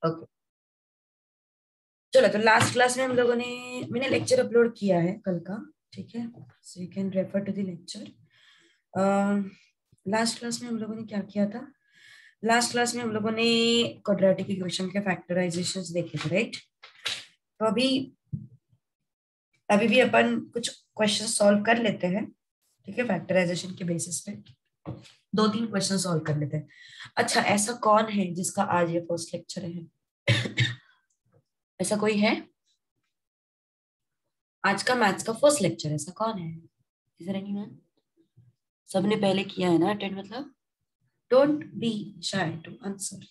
Okay चलो, तो last class में हम लोगों ने, मैंने लेक्चर अपलोड किया है कल का, ठीक है, so you can refer to the lecture. Last class में हम लोगों ने क्या किया था? लास्ट क्लास में हम लोगों ने क्वाड्रेटिक इक्वेशन के फैक्टराइजेशंस देखे थे, राइट? तो अभी अभी भी अपन कुछ क्वेश्चन सॉल्व कर लेते हैं, ठीक है, फैक्टराइजेशन के बेसिस पे 2-3 क्वेश्चन सॉल्व कर लेते हैं। अच्छा, ऐसा कौन है जिसका आज ये फर्स्ट लेक्चर है? ऐसा कोई है? आज का मैथ्स का फर्स्ट लेक्चर, ऐसा कौन है? Is there anyone? सबने पहले किया है ना अटेंड, मतलब don't be shy to answer,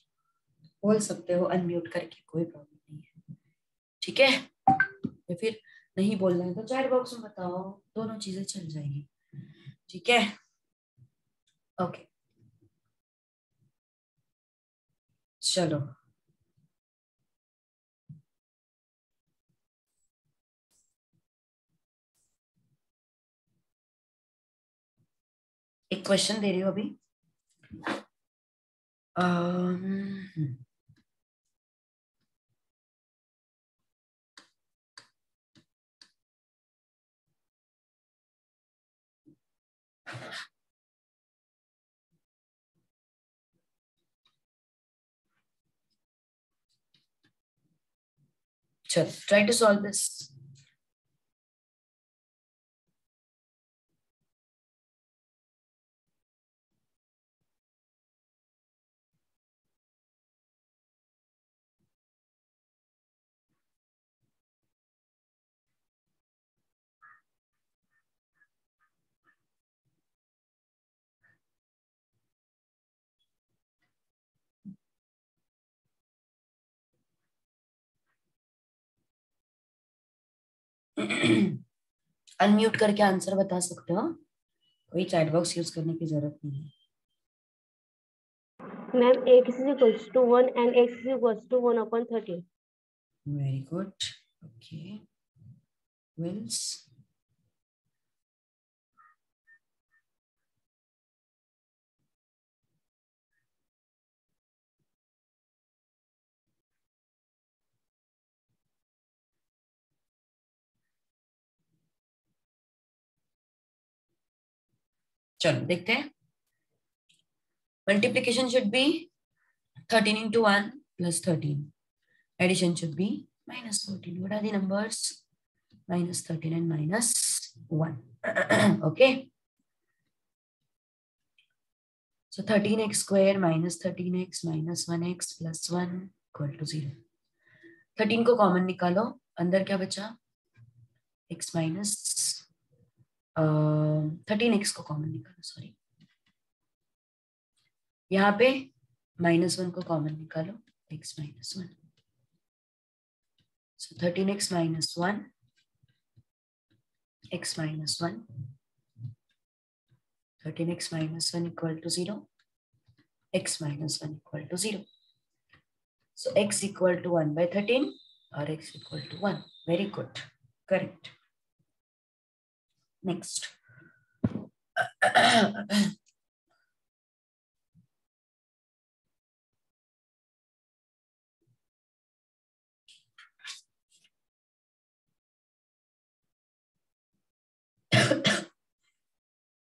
बोल सकते हो अनम्यूट करके, कोई प्रॉब्लम नहीं है, ठीक है? या फिर नहीं बोलना है तो चैट बॉक्स में बताओ, दोनों चीजें चल जाएगी, ठीक है? ओके चलो, एक क्वेश्चन दे रही हो अभी। अम्म, चलो try to solve this. Unmute करके आंसर बता सकते हो, कोई चैट बॉक्स यूज करने की जरूरत नहीं है। Ma'am x is equals to 1 and x is equals to 1/13. Very good, okay विल्स। चलो देखते हैं, multiplication should be 13 into 1 plus 13. Addition should be minus 14. What are the numbers? Minus 13 and minus 1. Okay. So 13x square minus 13x minus 1x plus 1 equal to 0. 13 को common निकालो, अंदर क्या बचा? x minus 13x को common निकालो, sorry, यहाँ पे -1 को कॉमन निकालो, x minus 1, so 13x minus 1, x minus 1, 13x minus 1 equal to 0, x minus 1 equal to 0. So x equal to 1 by 13 or x equal to 1. Very good. Correct. Next.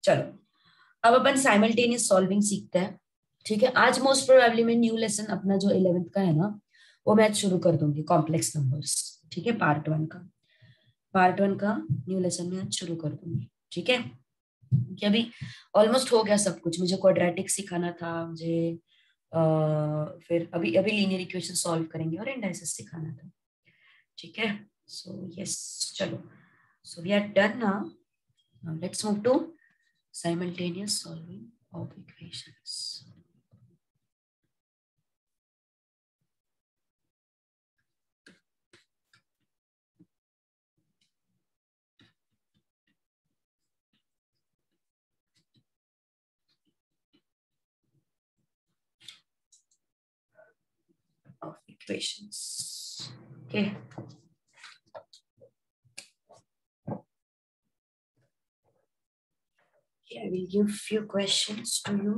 चलो, अब अपन simultaneous solving सीखते हैं, ठीक है? आज most probably मैं new lesson अपना जो 11th का है ना, वो मैं शुरू कर दूंगी, कॉम्प्लेक्स नंबर्स, ठीक है? पार्ट वन का न्यू लेसन में आज शुरू कर दूंगी, ठीक है? कि अभी ऑलमोस्ट हो गया सब कुछ, मुझे क्वाड्रेटिक सिखाना था, मुझे फिर अभी अभी लीनियर इक्वेशन सॉल्व करेंगे और इंडाइसेस सिखाना था, ठीक है? सो यस, चलो, so we are done now, let's move to simultaneous solving of equations. Of equations. Okay. Okay, I will give few questions to you.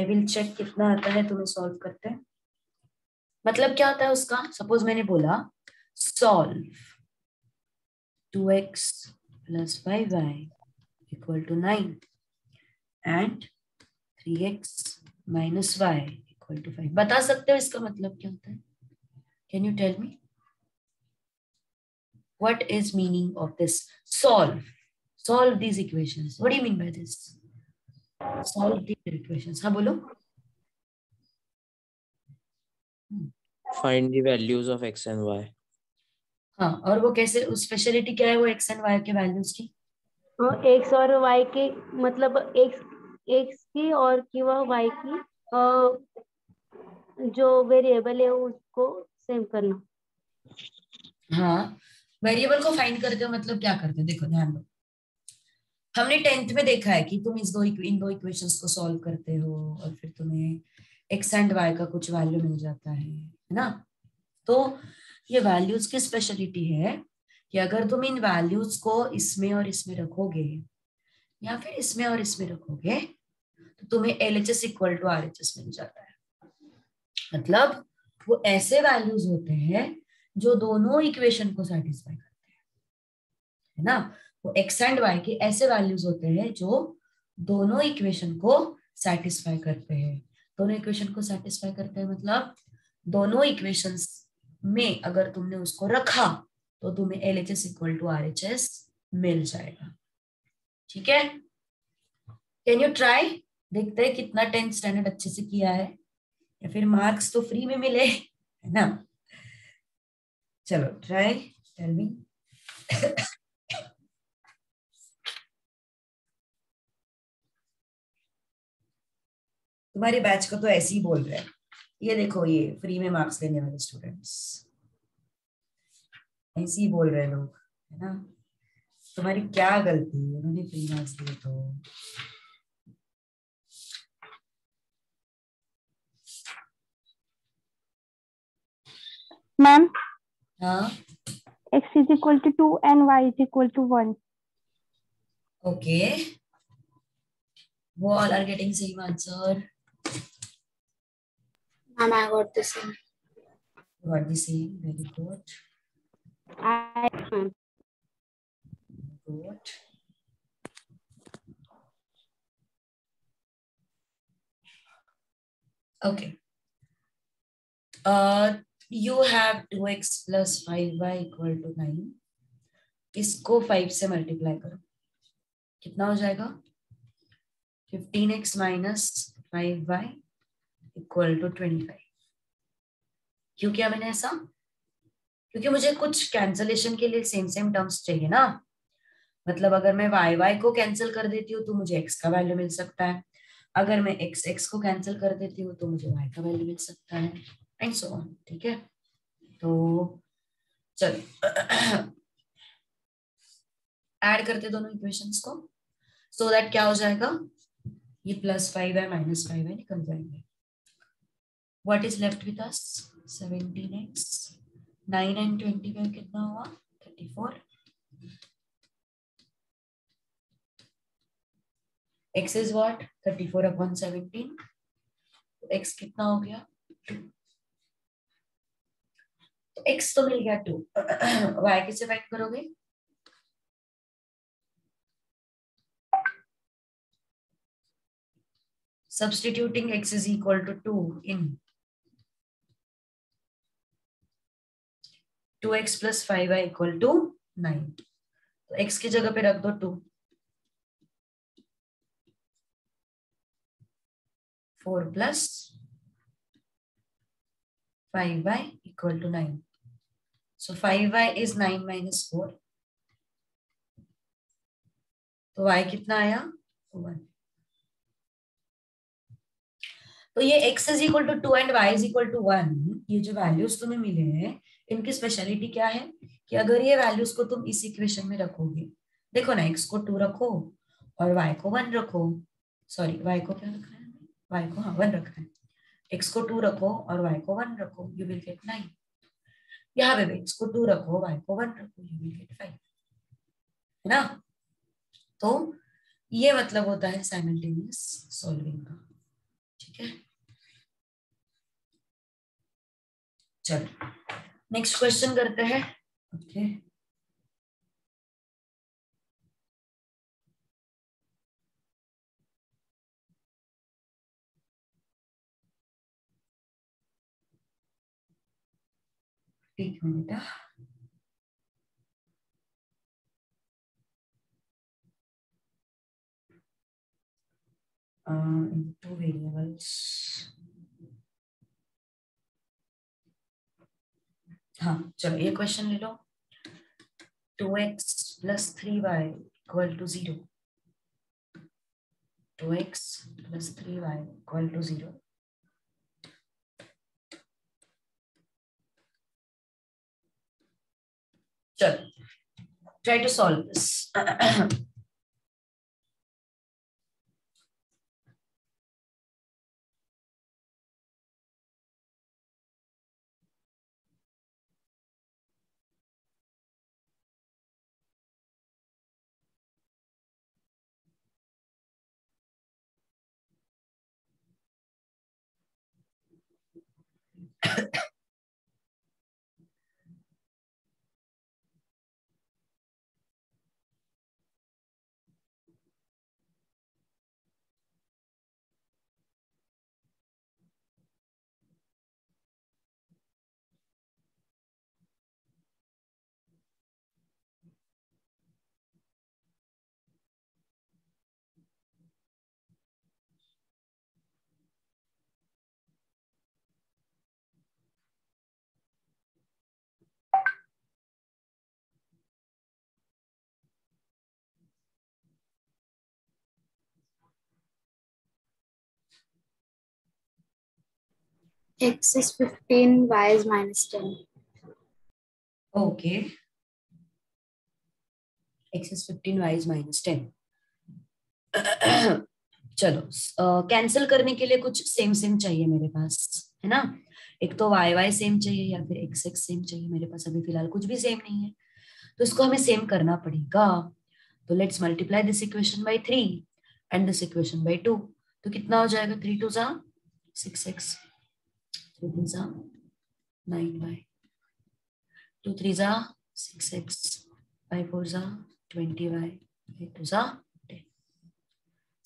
I will check कितना आता है तुम्हें सॉल्व करते हैं. मतलब क्या होता है उसका, सपोज मैंने बोला solve 2x + 5y = 9 and 3x - y = 5। बता सकते हो इसका मतलब क्या होता है? Can you tell me what is meaning of this? Solve these equations. What do you mean by this? Solve these equations. हाँ बोलो। Find the values of x and y. हाँ, और वो कैसे, उस स्पेशलिटी क्या है वो x and y के वैल्यूज की? एक्स और वाई के मतलब एक्स की और की वह वाई की जो वेरिएबल है उसको सेम करना। हाँ, वेरिएबल को फाइंड करते हो मतलब क्या करते हो, देखो ध्यान दो। हमने 10th में देखा है कि तुम इन दो इक्वेशंस को सॉल्व करते हो और फिर तुम्हें x एंड y का कुछ वैल्यू मिल जाता है ना। तो ये वैल्यूज की स्पेशलिटी है कि अगर तुम इन वैल्यूज को इसमें और इसमें रखोगे या फिर इसमें और इसमें रखोगे तो तुम्हें LHS = RHS मिल जाता है। मतलब वो ऐसे वैल्यूज होते हैं जो दोनों इक्वेशन को सेटिस्फाई करते हैं, है ना। वो x एंड y के ऐसे वैल्यूज होते हैं जो दोनों इक्वेशन को सेटिस्फाई करते हैं। दोनों इक्वेशन को सेटिस्फाई करते हैं मतलब दोनों इक्वेशंस में अगर तुमने उसको रखा तो तुम्हें LHS = RHS मिल जाएगा। ठीक है, कैन यू ट्राई? देखते हैं कितना 10th स्टैंडर्ड अच्छे से किया है, या फिर मार्क्स तो फ्री में मिले, है ना। चलो ट्राई, टेल मी। तुम्हारी बैच को तो ऐसे ही बोल रहे हैं, ये देखो ये फ्री में मार्क्स देने वाले स्टूडेंट्स ऐसे ही बोल रहे लोग, है ना। तुम्हारी क्या गलती, उन्होंने फ्री मार्क्स दिए तो। मैम हाँ x = 2 and y = 1. okay, all are getting same answer. Ma'am, I got the same. Got the same, very good. Good. Okay. You have 2x + 5y = 9. इसको 5 से मल्टीप्लाई करो, कितना हो जाएगा? 15x - 5y = 25। क्यों किया मैंने ऐसा? क्योंकि मुझे कुछ कैंसलेशन के लिए सेम टर्म्स चाहिए ना। मतलब अगर मैं y को कैंसिल कर देती हूँ तो मुझे x का वैल्यू मिल सकता है, अगर मैं x को कैंसिल कर देती हूँ तो मुझे y का वैल्यू मिल सकता है, एंड सो ऑन। ठीक है, तो चलो ऐड करते दोनों इक्वेशंस को, सो दैट क्या हो जाएगा, ये +5y - 5y निकल जाएंगे। What is left with us? 17x, 9 and 25 कितना हुआ? 34। x is what? 34/17। तो x कितना हो गया? 2। तो x तो मिल गया 2। y किससे फाइंड करोगे? Substituting x is equal to 2 in 2x + 5y = 9। तो x की जगह पे रख दो 2, 4 + 5y = 9। So 5y is 9 - 4, तो y कितना आया? 1। तो ये x is equal to 2 and y is equal to 1, ये जो वैल्यूज तुम्हें मिले हैं इनकी स्पेशलिटी क्या है कि अगर ये वैल्यूज को तुम इस इक्वेशन में रखोगे, देखो ना, x को 2 रखो और y को 1 रखो, सॉरी y को क्या रखा है, y को 1 रखा है, x को 2 रखो और y को 1 रखो, यू विल गेट 9। यहाँ पे x को 2 रखो, y को 1 रखो, यू विल गेट 5, है ना। तो ये मतलब होता है साइमल्टेनियस सॉल्विंग का। ठीक है, चलो नेक्स्ट क्वेश्चन करते हैं. ओके एक मिनट. into variables. हाँ चलो ये क्वेश्चन ले लो. 2x plus 3y equal to 0. 2x plus 3y equal to 0. चलो try to solve this. X is 15, Y is minus 10. Okay. X is 15, Y is minus 10. चलो cancel करने के लिए कुछ सेम सेम चाहिए मेरे पास, है ना. एक तो वाई वाई सेम चाहिए या फिर एक्स एक्स सेम चाहिए. मेरे पास अभी फिलहाल कुछ भी सेम नहीं है, तो इसको हमें सेम करना पड़ेगा. तो let's multiply this equation by 3 and this equation by 2. तो कितना हो जाएगा? 3 2 जा 6x, 3 3 जा 9y, 2 3 जा 6x, 5 4 जा 20y, 8 2 जा 10.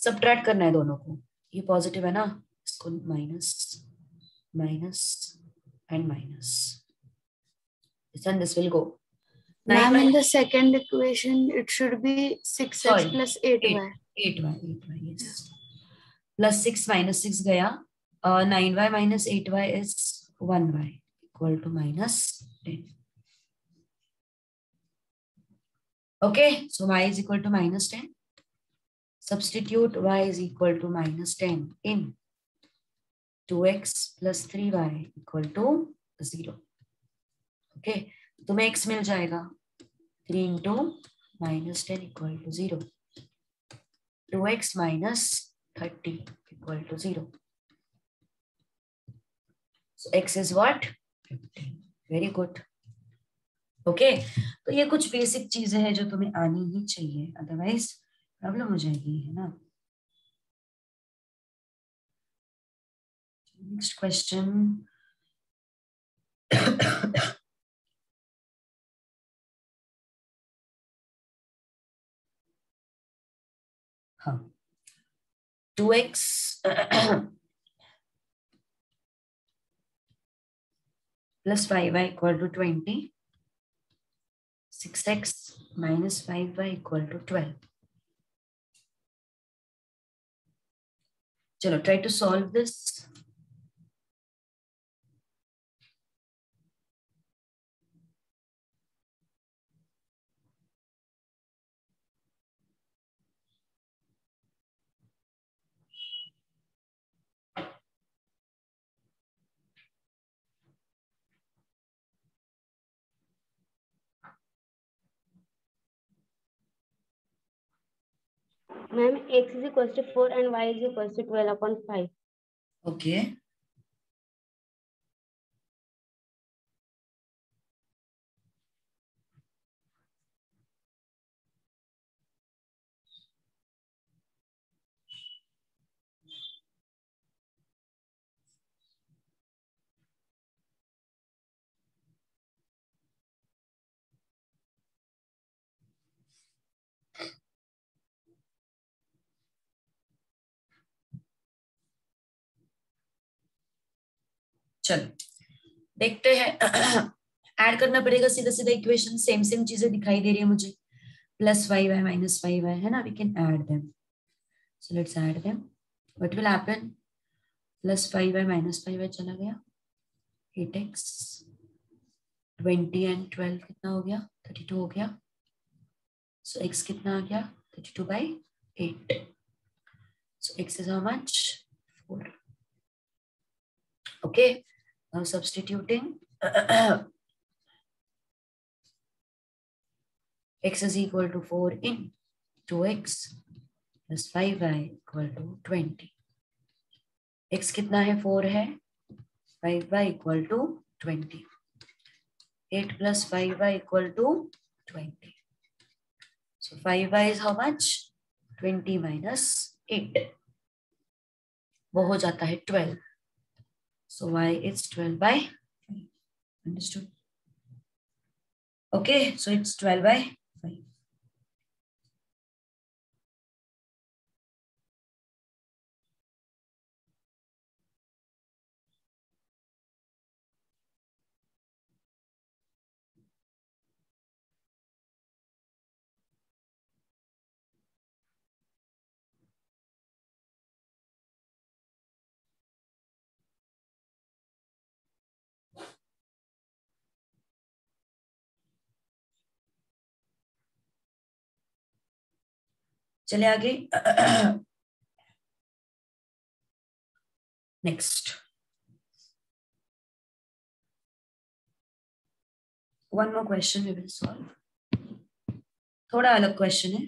सबट्रैक्ट करना है दोनों को. ये पॉजिटिव है ना, इसको minus minus and minus. This will go. Ma'am, in the second equation, it should be 6x Sorry, plus 8y. 8y, yes. Plus 6 minus 6 गया. 9y minus 8y is 1y equal to minus 10. Okay, so y is equal to minus 10. Substitute y is equal to minus 10 in 2x plus 3y equal to 0. Okay, तुम्हें x मिल जाएगा. 3 into minus 10 equal to 0. 2x minus 30 equal to 0. So x is what? 15. Very good. Okay, तो ये कुछ basic चीजें हैं जो तुम्हें आनी ही चाहिए, अदरवाइज प्रॉब्लम हो जाएगी, है ना. Next question. हाँ 2x plus 5y equal to 20. 6x minus 5y equal to 12. चलो try to solve this. Ma'am, x is equals to 4 and y is equals to 12 upon 5. Okay. चलो देखते हैं। ऐड करना पड़ेगा सीधा सीधा इक्वेशन, सेम सेम चीजें दिखाई दे रही है मुझे, +5y -5y है ना, we can add them, so let's add them. What will happen, +5y -5y चला गया, 8x, 20 and 12 कितना हो गया, 32 हो गया, सो x कितना आ गया, 32/8, so x is how much, 4. Okay, now substituting. X is equal to 4 in 2x plus 5y equal to 20. X कितना है, 4 है, 5y equal to 20. 8 plus 5y equal to 20. So 5y is how much, 20 minus 8. वो हो जाता है 12. So y is 12/5. Understood? Okay, so it's 12/5. चले आगे। Next, one more question we will solve. थोड़ा अलग क्वेश्चन है।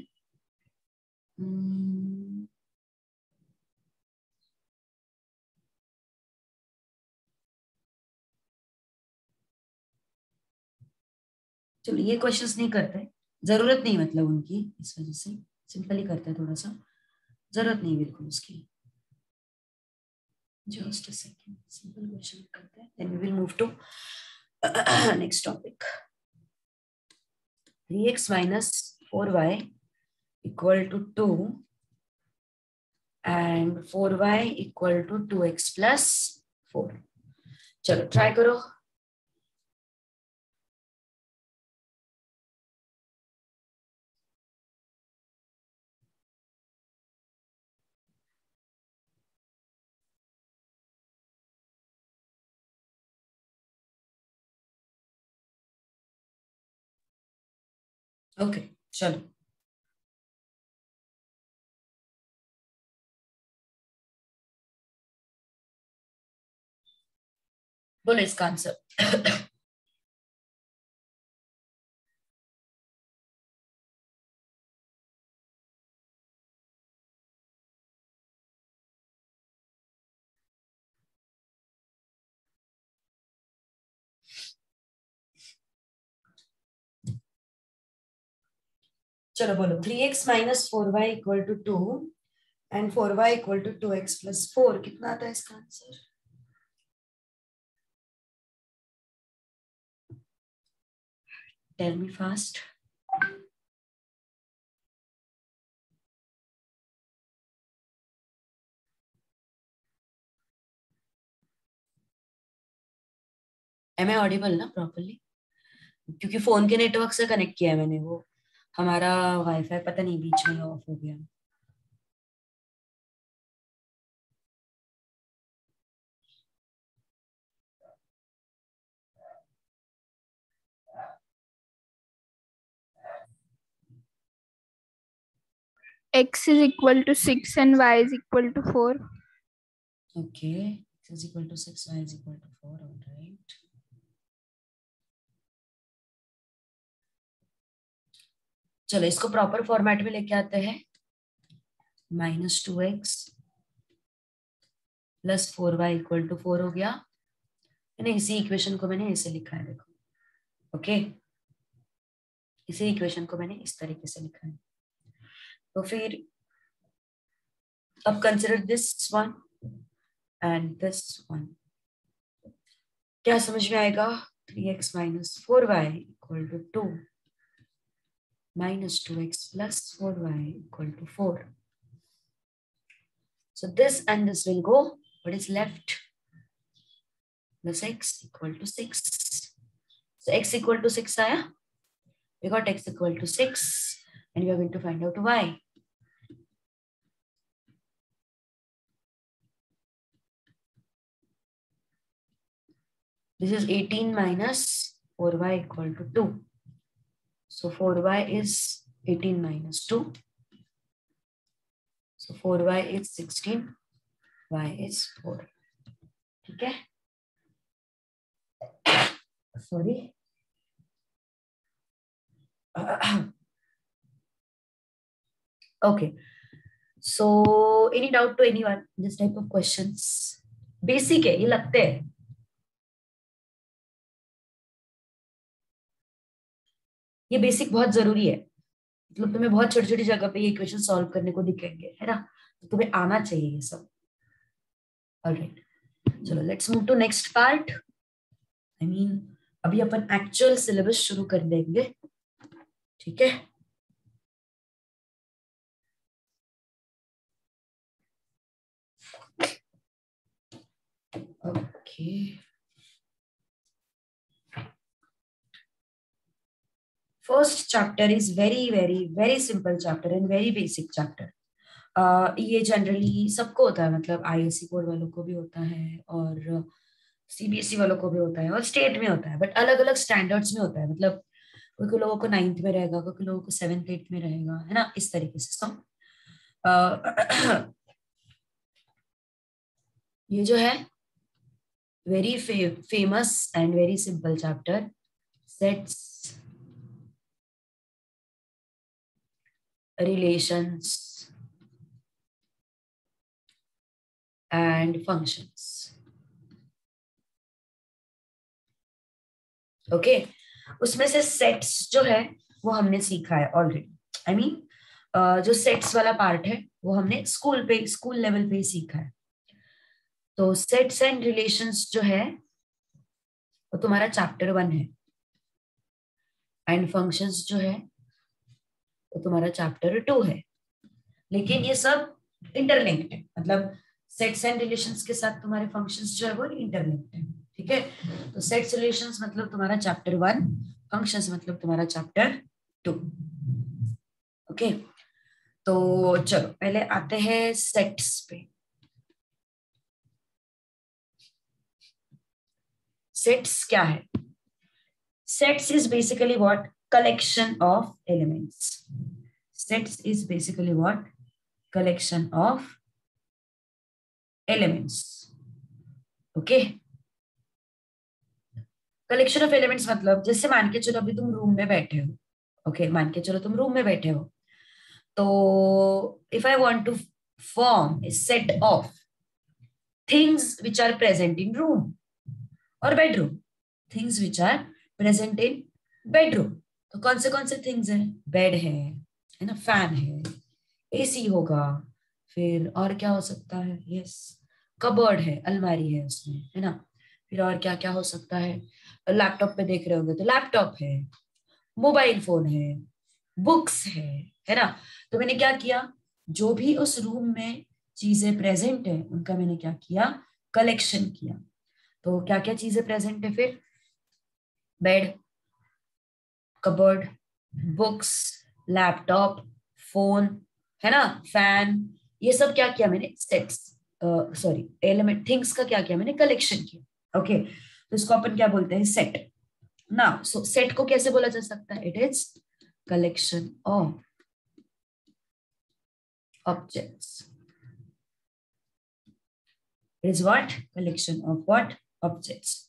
चलो ये क्वेश्चंस नहीं करते, जरूरत नहीं मतलब उनकी, इस वजह से सिंपल ही करते हैं, थोड़ा सा जरूरत नहीं बिल्कुल उसकी। Just a second, simple question करते हैं, then we will move to next topic. 3x - 4y equal to 2 and 4y equal to 2x plus 4. चलो ट्राई करो। ओके चलो, बोलो इसका आंसर। चलो बोलो, 3x - 4y equal to 2 and 4y equal to 2x plus 4, कितना आता है इसका answer? Tell me fast. Am I audible ना प्रॉपरली? क्योंकि फोन के नेटवर्क से कनेक्ट किया है मैंने, वो हमारा वाईफाई पता नहीं बीच में ऑफ हो गया। X is equal to 6 and y is equal to 4. Okay, x is equal to 6, y is equal to 4. All right. चलो इसको प्रॉपर फॉर्मेट में लेके आते हैं। -2x plus 4y equal to 4 हो गया। मैंने इसी इक्वेशन को मैंने ऐसे लिखा है, देखो। ओके, इसी इक्वेशन को मैंने इस तरीके से लिखा है। तो फिर अब consider this one and this one, क्या समझ में आएगा? 3x - 4y equal to 2 minus 2x plus 4y equal to 4. So this and this will go. What is left? plus x equal to 6. So x equal to 6 आया. We got x equal to 6 and we are going to find out y. This is 18 minus 4y equal to 2. So 4y is 18 minus 2. So 4y is 16. Y is 4. ठीक है. Sorry. Okay. So any doubt to anyone this type of questions? Basic है ये लगते हैं. ये basic बहुत जरूरी है. मतलब तुम्हें बहुत छोटी छोटी जगह पे ये इक्वेशन सॉल्व करने को दिखेंगे, है ना. तो तुम्हें आना चाहिए ये सब. ऑलराइट, चलो let's move to next part. I mean अभी अपन एक्चुअल सिलेबस शुरू कर देंगे. ठीक है. Okay. First chapter is very very very simple chapter and very basic chapter. ये जनरली सबको होता है, मतलब आईएससी बोर्ड वालों को भी होता है और सीबीएसई वालों को भी होता है और स्टेट में होता है, बट अलग अलग स्टैंडर्ड्स में होता है. मतलब कोई लोगों को 9th में रहेगा, कोई लोगों को 7th 8th में रहेगा, है ना, इस तरीके से. सो ये जो है very famous and very simple chapter, sets, relations and functions. Okay. उसमें से सेट्स जो है वो हमने सीखा है ऑलरेडी. आई मीन जो सेट्स वाला पार्ट है वो हमने स्कूल लेवल पे ही सीखा है. तो सेट्स एंड रिलेशंस जो है वो तुम्हारा चैप्टर 1 है एंड फंक्शंस जो है तो तुम्हारा चैप्टर 2 है. लेकिन ये सब इंटरलिंक्ड है, मतलब सेट्स एंड रिलेशंस के साथ तुम्हारे फंक्शंस जो है वो इंटरलिंक्ड है. ठीक है. तो सेट्स रिलेशंस मतलब तुम्हारा चैप्टर 1, फंक्शंस मतलब तुम्हारा चैप्टर 2. ओके. तो चलो पहले आते हैं सेट्स पे. सेट्स क्या है? Sets is basically what? collection of elements. Sets is basically what? Collection of elements. Okay. Collection of elements मतलब जैसे मान के चलो अभी तुम रूम में बैठे हो. Okay, मान के चलो तुम रूम में बैठे हो. तो if I want to form a set of things which are present in room or bedroom, things which are present in bedroom, तो कौन से थिंग्स हैं? बेड है ना, फैन है, एसी होगा, फिर और क्या हो सकता है? यस, कबर्ड है, अलमारी है उसमें, है ना. फिर और क्या क्या हो सकता है? लैपटॉप पे देख रहे होंगे तो लैपटॉप है, मोबाइल फोन है, बुक्स है ना. तो मैंने क्या किया, जो भी उस रूम में चीजें प्रेजेंट है उनका मैंने क्या किया? कलेक्शन किया. तो क्या क्या चीजें प्रेजेंट है फिर? Bed, cupboard, books, laptop, phone, है ना, फैन, ये सब क्या किया मैंने? सेट्स, सॉरी एलिमेंट, थिंग्स का क्या किया मैंने? कलेक्शन किया. ओके. तो इसको अपन क्या बोलते हैं? सेट. नाउ सो सेट को कैसे बोला जा सकता है? It is collection of objects. It is what? Collection of what? Objects.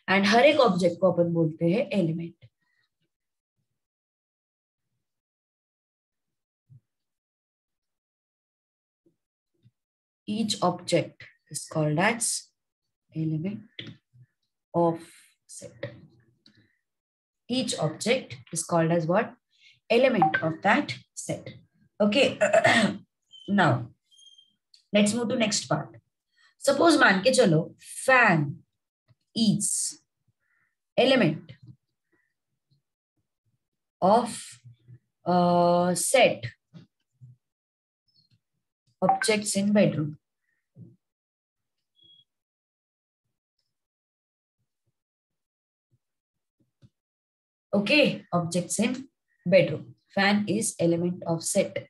And हर एक ऑब्जेक्ट को अपन बोलते हैं element. Each object is called as element of set. Each object is called as what? Element of that set. Okay. Now let's move to next part. Suppose मान के चलो fan is element of set objects in bedroom. Okay, objects in bedroom, fan is element of set,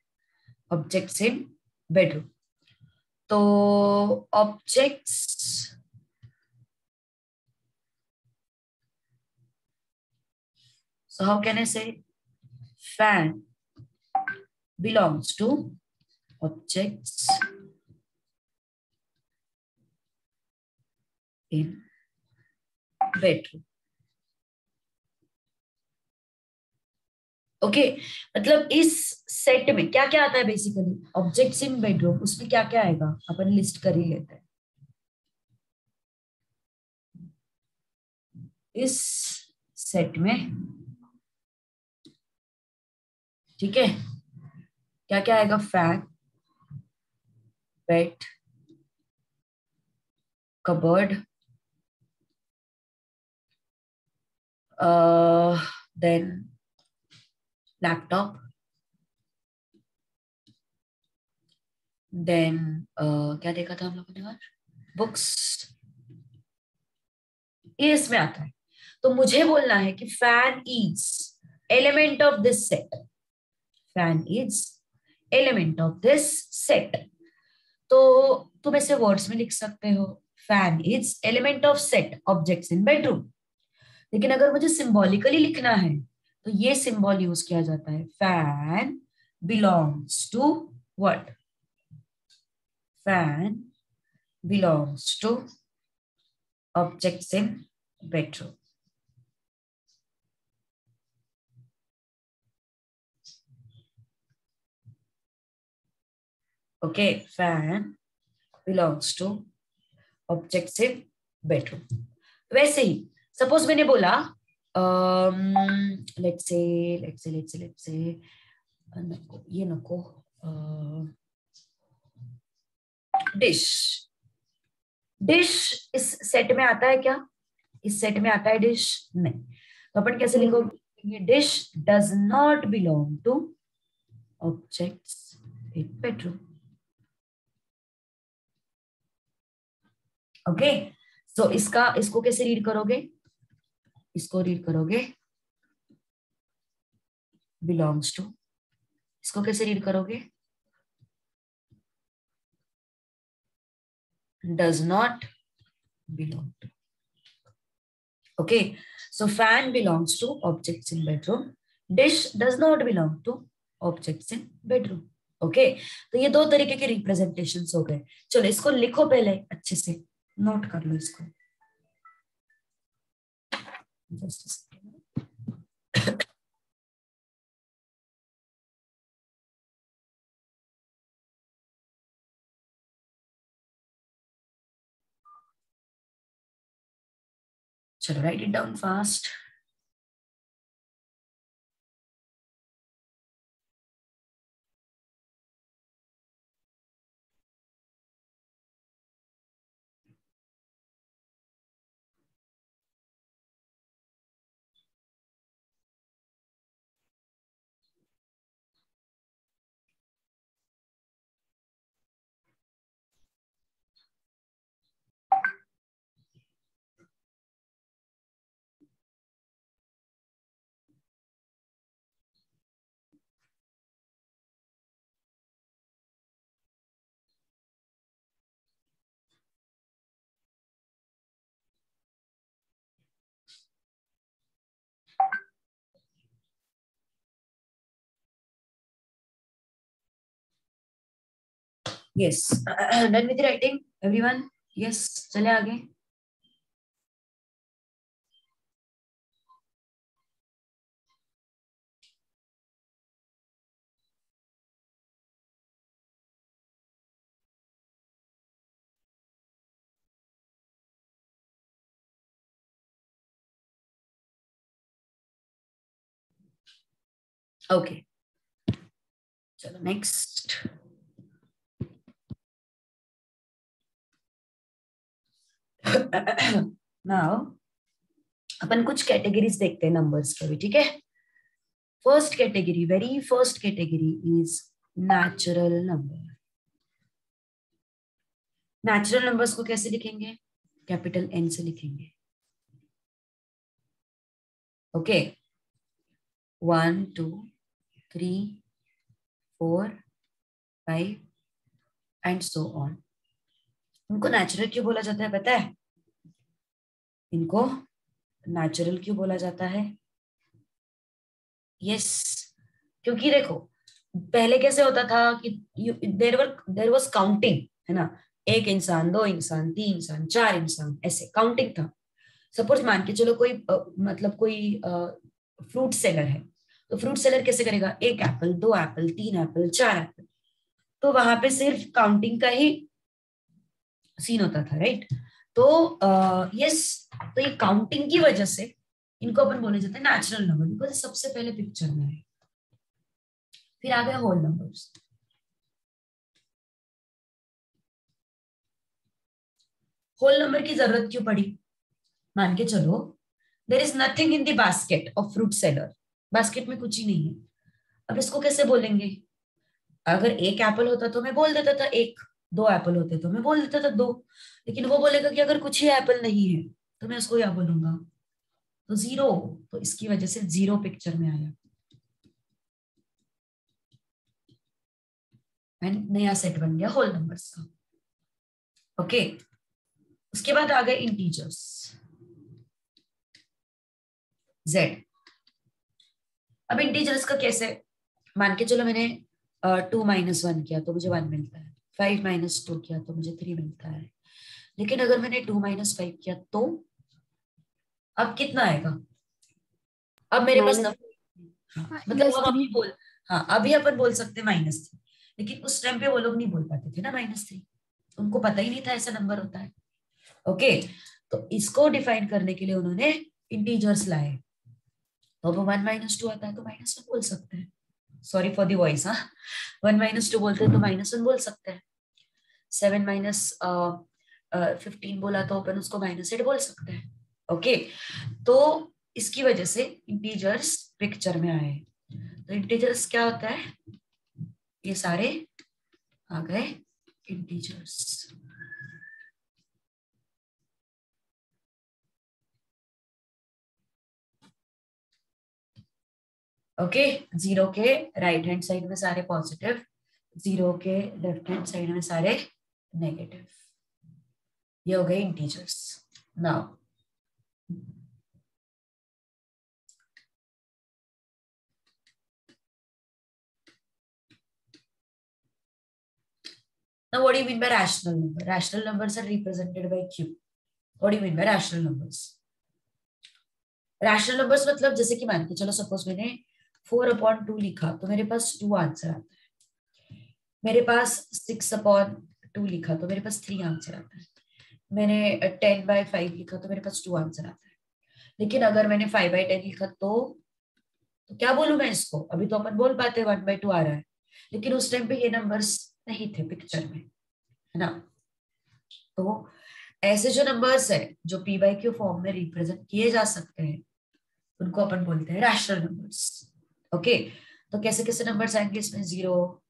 objects in bedroom. तो objects, so how can I say fan belongs to objects in bedroom. Okay मतलब इस set में क्या क्या आता है basically, objects in bedroom, उसमें क्या क्या आएगा अपन लिस्ट कर ही लेते हैं. इस सेट में ठीक है क्या क्या आएगा, fan, bed, cupboard, then laptop, then क्या देखा था हम लोगों ने, और बुक्स, ये इसमें आता है. तो मुझे बोलना है कि fan is element of this set, fan is element of this set. तो तुम ऐसे वर्ड्स में लिख सकते हो, fan is element of set objects in bedroom. लेकिन अगर मुझे सिंबॉलिकली लिखना है तो ये सिंबल यूज किया जाता है, fan belongs to what, fan belongs to objects in bedroom. Okay, fan belongs to objects in bedroom. वैसे ही सपोज मैंने बोला लेट्स से नको, ये नको, डिश, डिश इस सेट में आता है क्या, इस सेट में आता है डिश, नहीं. तो अपन कैसे लिखोगे, ये dish does not belong to objects in bedroom. Okay, so इसको कैसे रीड करोगे, इसको रीड करोगे बिलोंग्स टू, इसको कैसे रीड करोगे, does not belong to. Okay, so fan belongs to objects in bedroom, dish does not belong to objects in bedroom. Okay, तो ये दो तरीके के रिप्रेजेंटेशंस हो गए. चलो इसको लिखो पहले अच्छे से, नोट कर लो इसको. Just second. चलो write it down fast. Yes, done with writing everyone. Yes, चले आगे. ओके, चलो नेक्स्ट. नाउ अपन कुछ कैटेगरीज देखते हैं नंबर्स के भी, ठीक है. First category, very first category is natural number. Natural numbers को कैसे लिखेंगे, कैपिटल एन से लिखेंगे. Okay, 1 2 3 4 5 and so on. इनको नेचुरल क्यों बोला जाता है पता है? इनको नेचुरल क्यों बोला जाता है? यस, क्योंकि देखो पहले कैसे होता था कि देर वाज काउंटिंग, है ना? एक इंसान, दो इंसान, तीन इंसान, चार इंसान, ऐसे काउंटिंग था। सपोज मान के चलो कोई मतलब कोई फ्रूट सेलर है, तो फ्रूट सेलर कैसे करेगा? एक एप्पल, दो एप्पल, तीन एप्पल, चार एप्पल, तो वहां पे सिर्फ काउंटिंग का ही सीन होता था, राइट? तो यस, तो ये काउंटिंग की वजह से इनको अपन बोले जाते हैं नेचुरल नंबर, बिकॉज सबसे पहले पिक्चर में है। फिर आ गया होल नंबर्स। होल नंबर की जरूरत क्यों पड़ी? मान के चलो there is nothing in the basket of fruit seller, basket में कुछ ही नहीं है। अब इसको कैसे बोलेंगे? अगर एक एप्पल होता तो मैं बोल देता था एक, दो एप्पल होते तो मैं बोल देता था दो, लेकिन वो बोलेगा कि अगर कुछ ही एप्पल नहीं है तो मैं उसको क्या बोलूंगा? तो जीरो। तो इसकी वजह से जीरो पिक्चर में आया, एंड नया सेट बन गया होल नंबर्स का। ओके, उसके बाद आ गए इंटीजर्स, जेड। अब इंटीजर्स का कैसे? मान के चलो मैंने 2 - 1 किया तो मुझे 1 मिलता है, 5 - 2 किया तो मुझे 3 मिलता है। लेकिन अगर मैंने 2 - 5 किया तो अब कितना आएगा? अब मेरे पास मतलब अब अभी बोल, हाँ अभी अपन बोल सकते -3, लेकिन उस टाइम पे वो लोग नहीं बोल पाते थे ना -3, उनको पता ही नहीं था ऐसा नंबर होता है। ओके, तो इसको डिफाइन करने के लिए उन्होंने इंटीजर्स लाए। तो अब 1 - 2 आता है तो -1 बोल सकते हैं। सॉरी फॉर दी वॉइस, हाँ 1 - 2 बोलते हैं तो -1 बोल सकते हैं। 7 - 15 बोला तो अपन उसको -8 बोल सकते हैं। ओके, तो इसकी वजह से इंटीजर्स पिक्चर में आए। तो इंटीजर्स क्या होता है? ये सारे आ गए इंटीजर्स। ओके, जीरो के राइट हैंड साइड में सारे पॉजिटिव, जीरो के लेफ्ट हैंड साइड में सारे नेगेटिव। ये हो गए integers. Now what do you mean by rational number? Rational numbers are represented by Q. What do you mean by rational numbers? Rational numbers मतलब जैसे कि मान के चलो सपोज मैंने 4/2 लिखा तो मेरे पास 2 आंसर आता है। मेरे पास 6/2 लिखा तो मेरे पास 3 आंसर आता है। मैंने 10/5 लिखा तो मेरे पास 2 आंसर आता है। लेकिन अगर मैंने 5/10 लिखा तो क्या बोलूं मैं इसको? अभी तो अपन बोल पाते 1/2 आ रहा है, लेकिन उस टाइम पे ये नंबर्स नहीं थे पिक्चर में, है ना? तो ऐसे जो नंबर्स है जो p/q फॉर्म में रिप्रेजेंट किए जा सकते हैं उनको अपन बोलते हैं रैशनल नंबर्स। ओके, तो कैसे कैसे नंबर्स आएंगे इसमें? 0,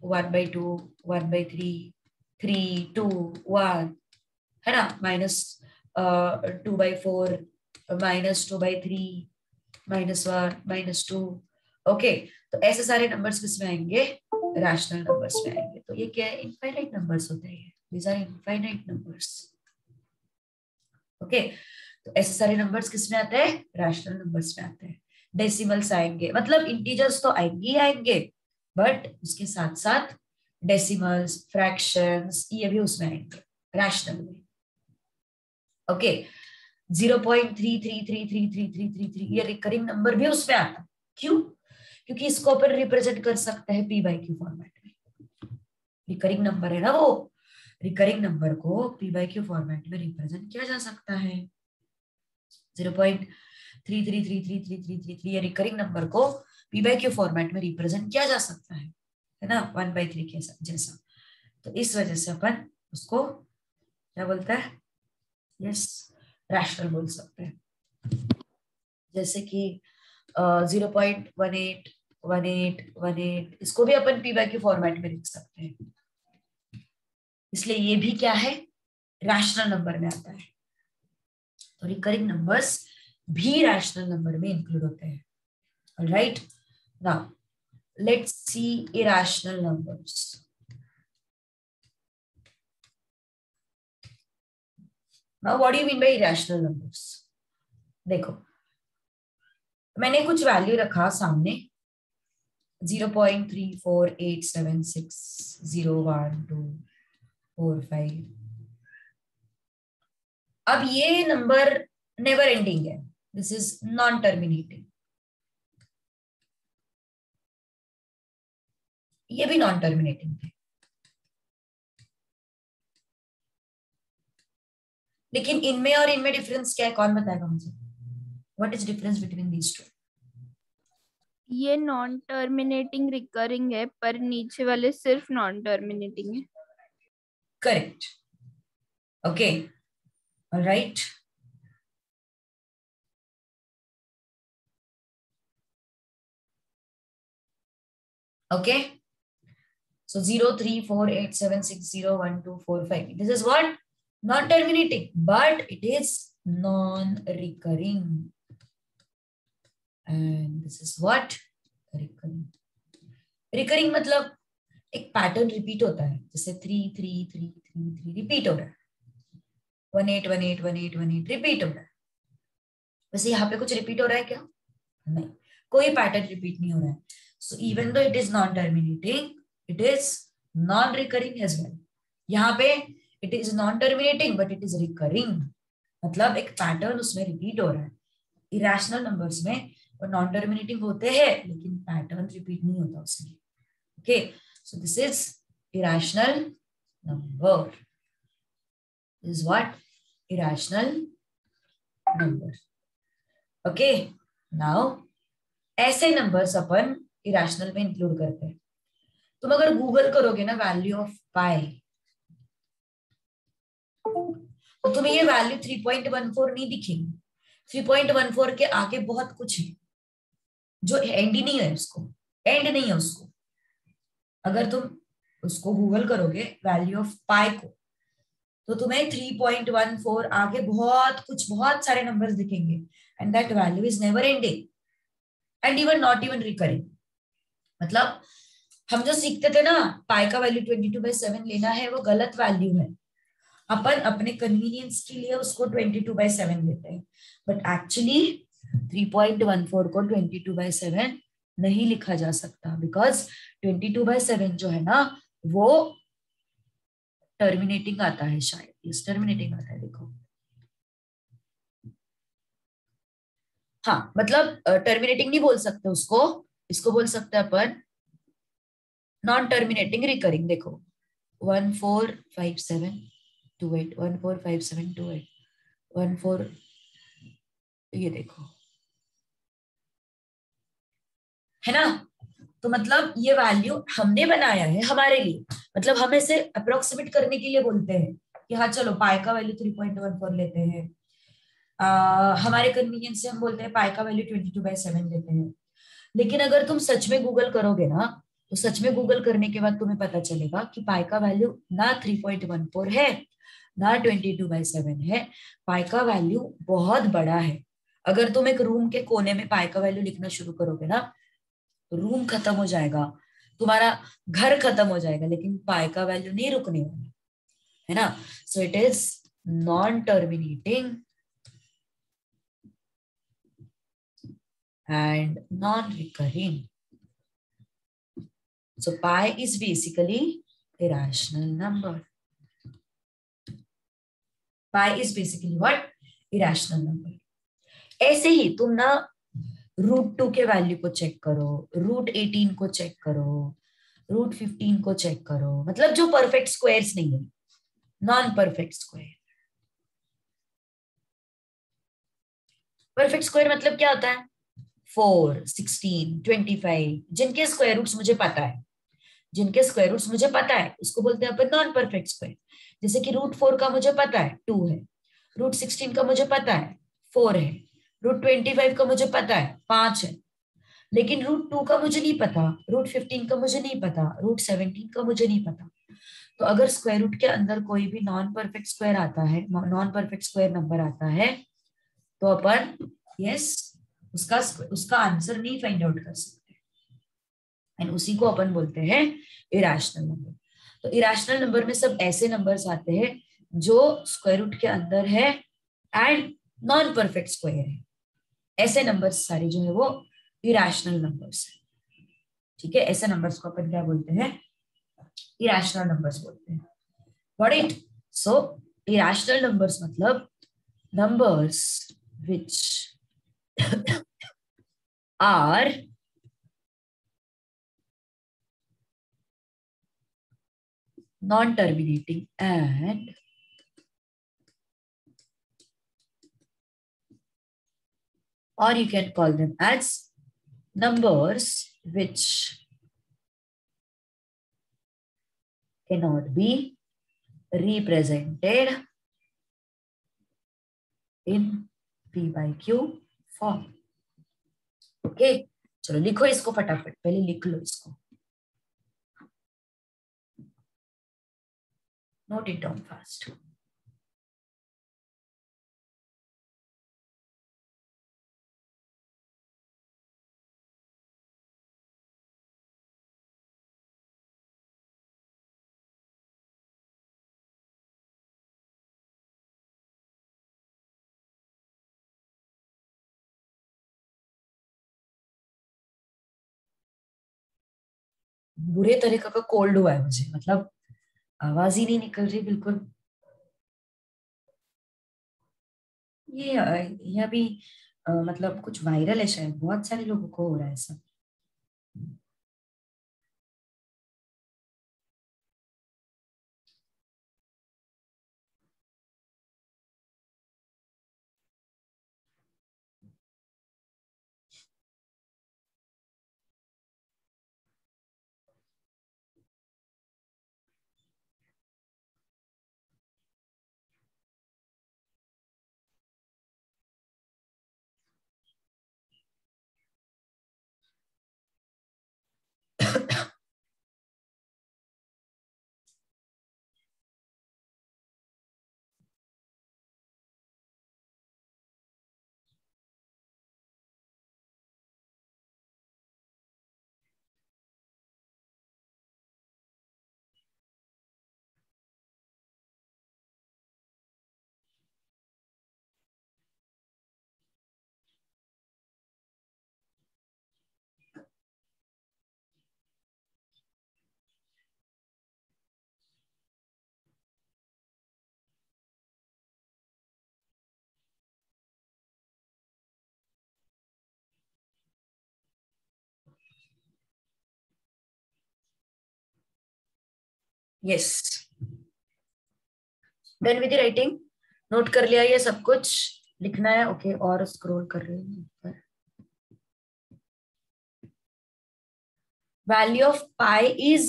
1/2, 1/3, 3, 2, 1, है ना? -2/4, -2/3, -1, -2। ओके, तो ऐसे सारे नंबर्स किसमें आएंगे? रैशनल नंबर्स में आएंगे। तो ये क्या है? इनफाइनाइट नंबर्स होते हैं। These are infinite numbers. Okay, तो ऐसे सारे नंबर्स किसमें आते हैं? रैशनल नंबर्स में आते हैं। डेसिमल्स आएंगे, मतलब इंटीजर्स तो आएंगे ही आएंगे, बट उसके साथ साथ डेसिमल्स, फ्रैक्शंस, ये भी उसमें आएंगे रैशनल में। ओके, 0.33333333 ये रिकरिंग नंबर भी उसमें आता है। क्यों? क्योंकि इसको अपन रिप्रेजेंट कर सकते हैं p/q फॉर्मेट में। रिकरिंग नंबर है ना वो, रिकरिंग नंबर को p/q फॉर्मेट में रिप्रेजेंट किया जा सकता है। 0.33333333 ये रिकरिंग नंबर को p/q फॉर्मेट में रिप्रेजेंट किया जा सकता है ना? 1/3 के जैसा। तो इस वजह से अपन उसको क्या बोलते हैं? यस, रैशनल बोल सकते हैं। जैसे कि 0.181818 इसको भी अपन p/q फॉर्मेट में लिख सकते हैं। इसलिए ये भी क्या है? रैशनल नंबर में आता है। तो रिकरिंग नंबर्स भी रैशनल नंबर में इंक्लूड होते हैं। Alright, now let's see irrational numbers. Now what do you mean by irrational numbers? देखो, मैंने कुछ वैल्यू रखा सामने 0.3487601245. अब ये नंबर नेवर एंडिंग है, दिस इज नॉन टर्मिनेटिंग. ये भी नॉन टर्मिनेटिंग थे, लेकिन इनमें और इनमें डिफरेंस क्या है, कौन बताएगा मुझे? What is difference between these two? ये नॉन टर्मिनेटिंग रिकरिंग है, पर नीचे वाले सिर्फ नॉन टर्मिनेटिंग है. Correct. Okay, alright. Okay, so 0.3487601245, this is what? Not terminating, but it is non-recurring. And this is what? Recurring. Recurring मतलब एक pattern repeat होता है, जैसे 3 रिपीट हो रहा है, 18 रिपीट हो रहा है. वैसे यहाँ पे कुछ रिपीट हो रहा है क्या? नहीं, कोई पैटर्न रिपीट नहीं हो रहा है. So even though it is non-terminating, it is non-recurring as well. यहाँ पे it is non-terminating but it is recurring, मतलब एक पैटर्न उसमें रिपीट हो रहा है. इरेशनल नंबर्स में वो नॉन टर्मिनेटिंग होते हैं लेकिन पैटर्न रिपीट नहीं होता उसमें. Okay, so this is irrational number. This is what? Irrational number. Okay, now ऐसे नंबर्स अपन इरेशनल में इंक्लूड करते हैं. तुम अगर गूगल करोगे ना वैल्यू ऑफ पाई, तो तुम्हें ये वैल्यू 3.14 नहीं दिखेगी. 3.14 के आगे बहुत कुछ है जो एंड ही नहीं है, उसको एंड नहीं है उसको. अगर तुम उसको गूगल करोगे वैल्यू ऑफ पाई को, तो तुम्हें 3.14 आगे बहुत कुछ, बहुत सारे नंबर्स दिखेंगे. And that value is never ending and even not even recurring. मतलब हम जो सीखते थे ना पाई का वैल्यू 22/7 लेना है, वो गलत वैल्यू है. अपन अपने कन्वीनियंस के लिए उसको 22/7 लेते हैं, बट एक्चुअली 3.14 को 22/7 नहीं लिखा जा सकता, बिकॉज 22/7 जो है ना वो टर्मिनेटिंग आता है. शायद इस टर्मिनेटिंग आता है, देखो. हाँ, मतलब टर्मिनेटिंग नहीं बोल सकते उसको, इसको बोल सकते हैं अपन नॉन टर्मिनेटिंग रिकरिंग. देखो 145728 145728 14, ये देखो है ना. तो मतलब ये वैल्यू हमने बनाया है हमारे लिए, मतलब हम इसे अप्रोक्सीमेट करने के लिए बोलते हैं कि हाँ चलो पाई का वैल्यू 3.14 लेते हैं. हमारे कन्वीनियंस से हम बोलते हैं पाई का वैल्यू 22/7 लेते हैं. लेकिन अगर तुम सच में गूगल करोगे ना, तो सच में गूगल करने के बाद तुम्हें पता चलेगा कि पाई का वैल्यू ना 3.14 है ना 22/7 है. पाई का वैल्यू बहुत बड़ा है. अगर तुम एक रूम के कोने में पाई का वैल्यू लिखना शुरू करोगे ना, रूम खत्म हो जाएगा, तुम्हारा घर खत्म हो जाएगा, लेकिन पाई का वैल्यू नहीं रुकने वाला है ना. So it is non terminating and non-recurring. So pi is basically irrational number. Pi is basically what? Irrational number. ऐसे ही तुम ना √2 के वैल्यू को चेक करो, √18 को चेक करो, √15 को चेक करो. मतलब जो परफेक्ट स्क्वायर्स नहीं है, non perfect square. Perfect square मतलब क्या होता है? 4, 16, 25, जिनके स्क्वायर रूट्स मुझे पता है, जिनके स्क्वायर रूट्स मुझे पता है उसको बोलते हैं अपन नॉन परफेक्ट स्क्वायर. जैसे कि √4 का मुझे पता है 2 है, √16 का मुझे पता है 4 है, √25 का मुझे पता है 5 है, लेकिन √2 का मुझे नहीं पता, √15 का मुझे नहीं पता, √17 का मुझे नहीं पता. तो अगर स्क्वायर रूट के अंदर कोई भी नॉन परफेक्ट स्क्वायर आता है, नॉन परफेक्ट स्क्वायर नंबर आता है, तो अपन यस उसका आंसर नहीं फाइंड आउट कर सकते, एंड उसी को अपन बोलते हैं इरेशनल नंबर। तो इरेशनल नंबर में सब ऐसे नंबर्स आते हैं जो स्क्वायर रूट के अंदर है एंड नॉन परफेक्ट स्क्वायर है। ऐसे नंबर्स सारे जो है वो इरेशनल नंबर्स है। ठीक है, ऐसे नंबर्स को अपन क्या बोलते हैं? इरेशनल नंबर्स बोलते हैं। Got it? So irrational numbers मतलब numbers which are non-terminating and or you can call them as numbers which cannot be represented in P by Q form. Okay, चलो लिखो इसको फटाफट, पहले लिख लो इसको, नोट इट डाउन फास्ट। बुरे तरीके का कोल्ड हुआ है मुझे, मतलब आवाज ही नहीं निकल रही बिल्कुल। ये अभी मतलब कुछ वायरल है शायद, बहुत सारे लोगों को हो रहा है ऐसा। Yes, done with writing? Note कर लिया ये सब कुछ? लिखना है? ओके, और स्क्रॉल कर रही हूँ ऊपर। Value of pi is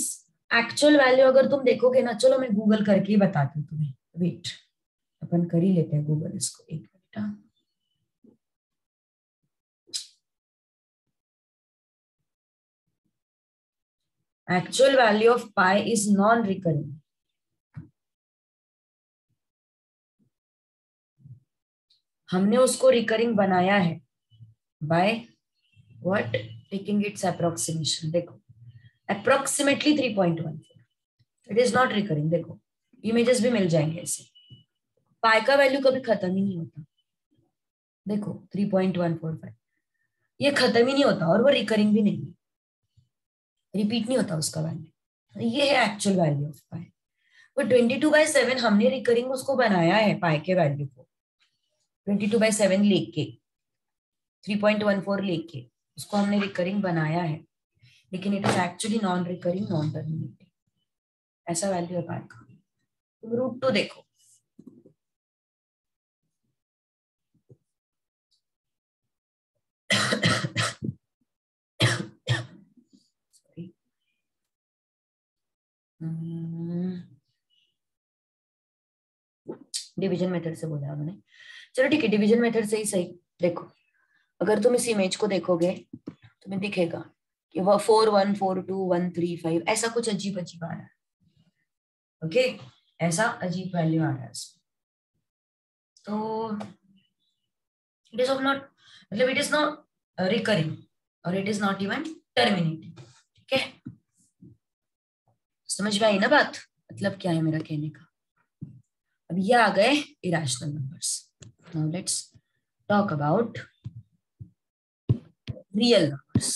actual value, अगर तुम देखोगे ना, चलो मैं गूगल करके ही बताती हूँ तुम्हें, वेट अपन कर ही लेते हैं गूगल इसको, एक minute. Actual value of pi is non recurring. हमने उसको रिकरिंग बनाया है by what? Taking its approximation. देखो approximately 3.14, it is not recurring. देखो इमेजेस भी मिल जाएंगे ऐसे। पाई का वैल्यू कभी खत्म ही नहीं होता। देखो 3.145 ये खत्म ही नहीं होता, और वो रिकरिंग भी नहीं है, रिपीट नहीं होता उसका वैल्यू। ये है एक्चुअल वैल्यू ऑफ पाई। तो 22/7 हमने रिकरिंग उसको बनाया है पाई के वैल्यू को, 22/7 लेके 3.14 लेके उसको हमने रिकरिंग बनाया है, लेकिन it is actually non recurring, non terminating. ऐसा वैल्यू है पाई का। तुम √2 देखो, डिवीजन मेथड से बोला उन्होंने। चलो ठीक है, डिवीजन मेथड से ही सही। देखो अगर तुम इस इमेज को देखोगे तुम्हें दिखेगा कि वह 4 1 4 2 1 3 5 ऐसा कुछ अजीब अजीब आ रहा है। ओके, ऐसा अजीब वैल्यू आ रहा है इसमें। तो इट इज ऑफ नॉट, मतलब इट इज नॉट रिकरिंग और it is not even terminating. ठीक है, समझ में आई ना बात, मतलब क्या है मेरा कहने का। अब ये आ गए irrational numbers. Now let's talk about real numbers.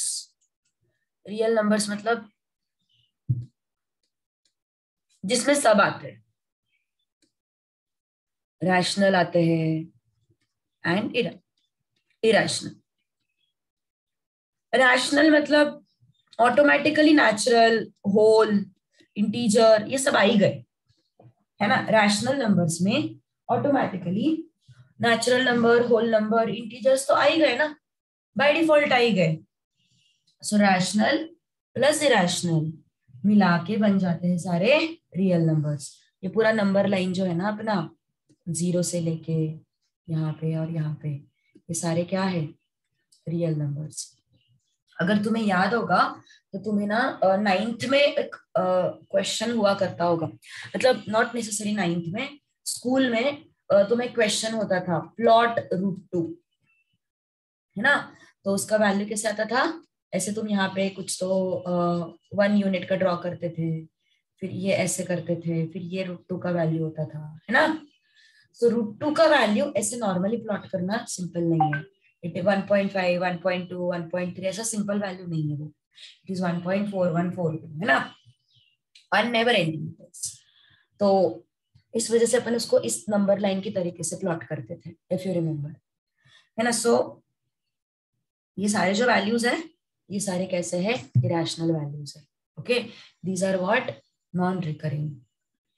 Real numbers मतलब जिसमें सब आते हैं, रैशनल आते हैं एंड इरेशनल। रैशनल मतलब ऑटोमेटिकली नेचुरल, होल, इंटीजर, ये सब आ ही गए, है ना। रैशनल नंबर्स में automatically natural number, whole number, integers तो आ ही गए ना, बाय डिफॉल्ट आ ही गए। सो रैशनल प्लस इरेशनल मिला के बन जाते हैं सारे रियल नंबर्स। ये पूरा नंबर लाइन जो है ना अपना, 0 से लेके यहाँ पे और यहाँ पे, ये सारे क्या है, रियल नंबर्स। अगर तुम्हें याद होगा तो तुम्हें ना 9th में एक क्वेश्चन हुआ करता होगा, मतलब नॉट नेसेसरी 9th में, स्कूल में तुम्हें क्वेश्चन होता था प्लॉट √2, है ना। तो उसका वैल्यू कैसे आता था, ऐसे तुम यहाँ पे कुछ तो 1 यूनिट का ड्रॉ करते थे, फिर ये ऐसे करते थे, फिर ये √2 का वैल्यू होता था, है ना। सो √2 का वैल्यू ऐसे नॉर्मली प्लॉट करना सिंपल नहीं है। इट 1.5, 1.2, 1.3 ऐसा सिंपल वैल्यू नहीं है वो, इट इज 1.4, 1.42, है ना, 1 नेवर एंडिंग। तो इस वजह से अपन उसको इस नंबर लाइन की तरीके से प्लॉट करते थे, इफ यू रिमेम्बर, है ना। सो ये सारे जो वैल्यूज है, ये सारे कैसे है, इरेशनल वैल्यूज है। Okay, these are what, non recurring,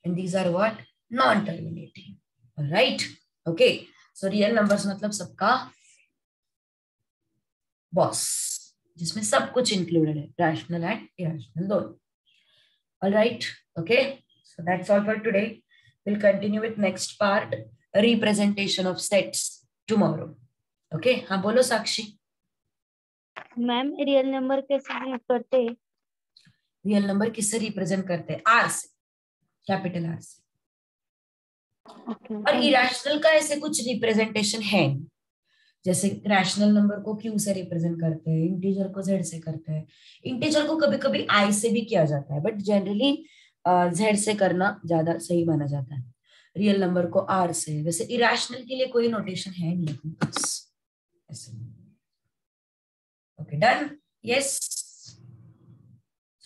and these are what, non terminating. Right, okay. So real numbers मतलब सबका बॉस, जिसमें सब कुछ इंक्लूडेड है, रैशनल एंड इरेशनल दोनों। Alright, okay, so that's all for today. Will continue with next part, representation of sets, tomorrow. Okay, हाँ बोलो Sakshi. Ma'am real number कैसे यूज करते हैं? रियल नंबर किससे रिप्रेजेंट करते हैं, आर से, कैपिटल आर से। और इरेशनल का ऐसे कुछ रिप्रेजेंटेशन है, जैसे रैशनल नंबर को क्यू से रिप्रेजेंट करते हैं, इंटीजर को जेड से करते हैं, इंटीजर को कभी कभी आई से भी किया जाता है, बट जनरली जेड से करना ज्यादा सही माना जाता है। रियल नंबर को आर से, वैसे इरेशनल के लिए कोई नोटेशन है नहीं अपने पास ऐसे। Okay, done, yes.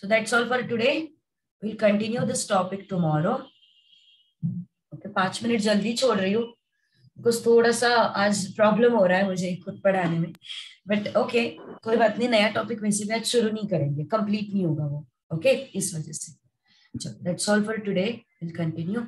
So that's all for today, will continue this topic tomorrow. Okay, 5 minute जल्दी छोड़ रही हूँ, कुछ थोड़ा सा आज प्रॉब्लम हो रहा है मुझे खुद पढ़ाने में, बट ओके, कोई बात नहीं, नया टॉपिक वैसे भी आज शुरू नहीं करेंगे, कंप्लीट नहीं होगा वो। ओके, इस वजह से। चलो, that's all for today, will continue